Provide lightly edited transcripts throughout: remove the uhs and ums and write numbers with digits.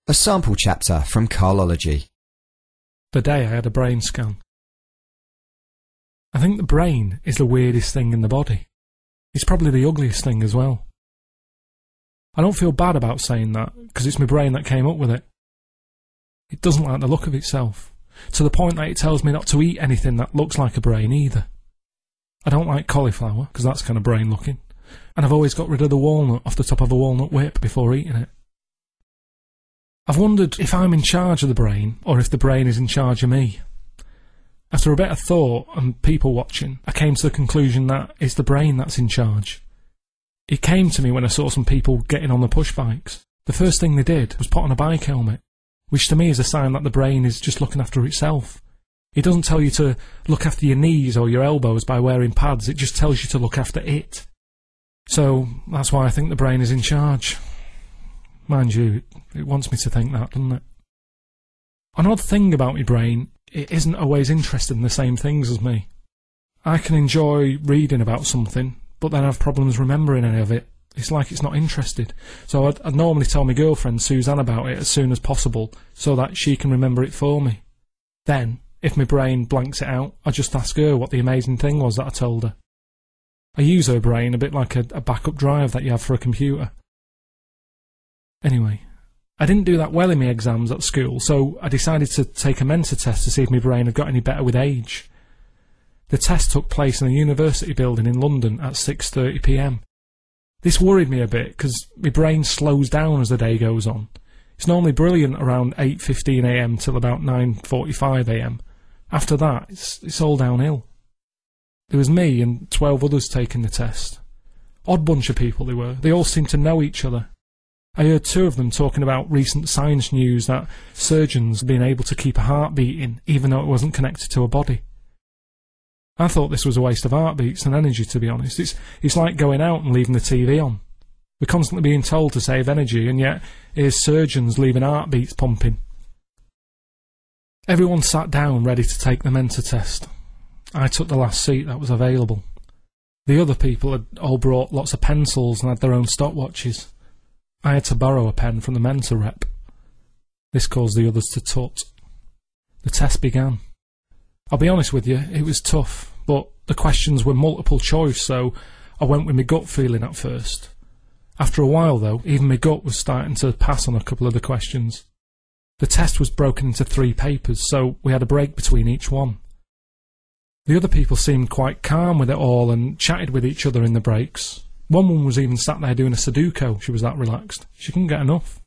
A sample chapter from Karlology. The day I had a brain scan. I think the brain is the weirdest thing in the body. It's probably the ugliest thing as well. I don't feel bad about saying that, because it's my brain that came up with it. It doesn't like the look of itself, to the point that it tells me not to eat anything that looks like a brain either. I don't like cauliflower, because that's kind of brain looking, and I've always got rid of the walnut off the top of a walnut whip before eating it. I've wondered if I'm in charge of the brain, or if the brain is in charge of me. After a bit of thought and people watching, I came to the conclusion that it's the brain that's in charge. It came to me when I saw some people getting on the push bikes. The first thing they did was put on a bike helmet, which to me is a sign that the brain is just looking after itself. It doesn't tell you to look after your knees or your elbows by wearing pads, it just tells you to look after it. So that's why I think the brain is in charge. Mind you, it wants me to think that, doesn't it? An odd thing about my brain, it isn't always interested in the same things as me. I can enjoy reading about something, but then have problems remembering any of it. It's like it's not interested. So I'd normally tell my girlfriend Suzanne about it as soon as possible, so that she can remember it for me. Then, if my brain blanks it out, I just ask her what the amazing thing was that I told her. I use her brain a bit like a backup drive that you have for a computer. Anyway, I didn't do that well in my exams at school, so I decided to take a mentor test to see if my brain had got any better with age. The test took place in a university building in London at 6:30 p.m. This worried me a bit, because my brain slows down as the day goes on. It's normally brilliant around 8:15 a.m. till about 9:45 a.m. After that, it's all downhill. There was me and 12 others taking the test. Odd bunch of people they were. They all seemed to know each other. I heard two of them talking about recent science news that surgeons had been able to keep a heart beating even though it wasn't connected to a body. I thought this was a waste of heartbeats and energy, to be honest. It's like going out and leaving the TV on. We're constantly being told to save energy, and yet here's surgeons leaving heartbeats pumping. Everyone sat down ready to take the mentor test. I took the last seat that was available. The other people had all brought lots of pencils and had their own stopwatches. I had to borrow a pen from the mentor rep. This caused the others to tut. The test began. I'll be honest with you, it was tough, but the questions were multiple choice, so I went with my gut feeling at first. After a while though, even my gut was starting to pass on a couple of the questions. The test was broken into 3 papers, so we had a break between each one. The other people seemed quite calm with it all and chatted with each other in the breaks. One woman was even sat there doing a Sudoku, she was that relaxed. She couldn't get enough.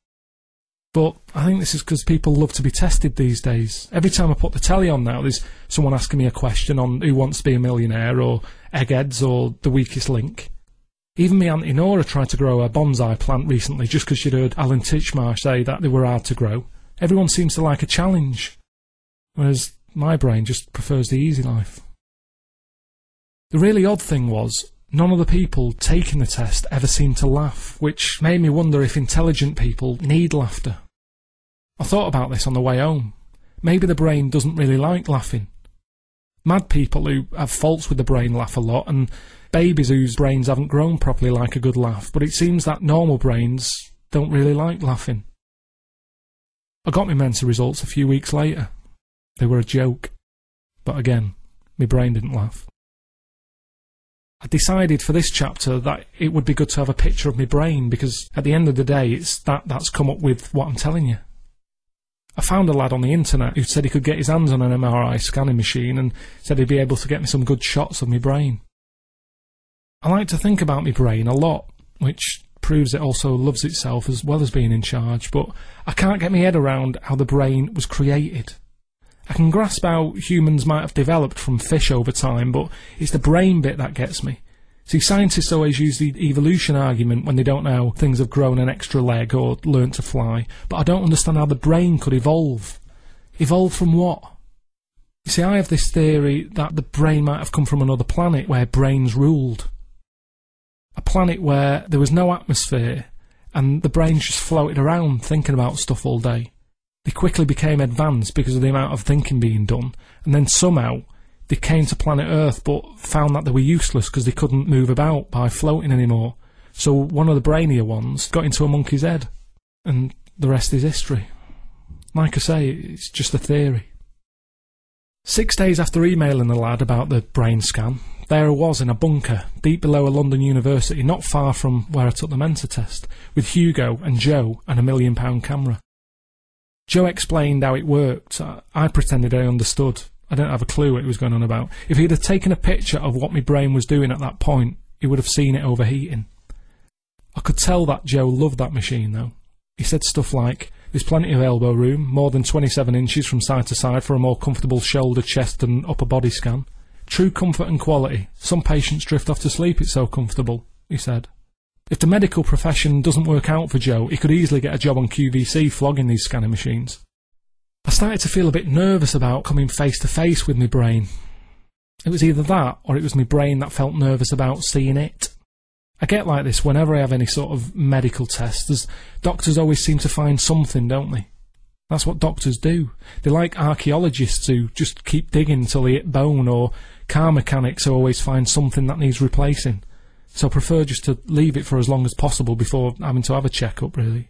But I think this is because people love to be tested these days. Every time I put the telly on now, there's someone asking me a question on who wants to be a millionaire, or eggheads, or the weakest link. Even my Auntie Nora tried to grow a bonsai plant recently just because she'd heard Alan Titchmarsh say that they were hard to grow. Everyone seems to like a challenge, whereas my brain just prefers the easy life. The really odd thing was, none of the people taking the test ever seemed to laugh, which made me wonder if intelligent people need laughter. I thought about this on the way home. Maybe the brain doesn't really like laughing. Mad people who have faults with the brain laugh a lot, and babies whose brains haven't grown properly like a good laugh, but it seems that normal brains don't really like laughing. I got my mentor results a few weeks later. They were a joke. But again, my brain didn't laugh. I decided for this chapter that it would be good to have a picture of my brain, because at the end of the day it's that's come up with what I'm telling you. I found a lad on the internet who said he could get his hands on an MRI scanning machine and said he'd be able to get me some good shots of my brain. I like to think about my brain a lot, which proves it also loves itself as well as being in charge, but I can't get my head around how the brain was created. I can grasp how humans might have developed from fish over time, but it's the brain bit that gets me. See, scientists always use the evolution argument when they don't know how things have grown an extra leg or learnt to fly, but I don't understand how the brain could evolve. Evolve from what? You see, I have this theory that the brain might have come from another planet where brains ruled. A planet where there was no atmosphere and the brains just floated around thinking about stuff all day. They quickly became advanced because of the amount of thinking being done, and then somehow they came to planet Earth but found that they were useless because they couldn't move about by floating anymore. So one of the brainier ones got into a monkey's head, and the rest is history. Like I say, it's just a theory. 6 days after emailing the lad about the brain scan, there I was in a bunker deep below a London university not far from where I took the Mensa test, with Hugo and Joe and a £1 million camera. Joe explained how it worked. I pretended I understood. I didn't have a clue what he was going on about. If he'd have taken a picture of what my brain was doing at that point, he would have seen it overheating. I could tell that Joe loved that machine though. He said stuff like, "There's plenty of elbow room, more than 27 inches from side to side for a more comfortable shoulder, chest and upper body scan. True comfort and quality. Some patients drift off to sleep, it's so comfortable," he said. If the medical profession doesn't work out for Joe, he could easily get a job on QVC flogging these scanning machines. I started to feel a bit nervous about coming face to face with my brain. It was either that, or it was my brain that felt nervous about seeing it. I get like this whenever I have any sort of medical test, as doctors always seem to find something, don't they? That's what doctors do. They're like archaeologists who just keep digging until they hit bone, or car mechanics who always find something that needs replacing. So I prefer just to leave it for as long as possible before having to have a check-up, really.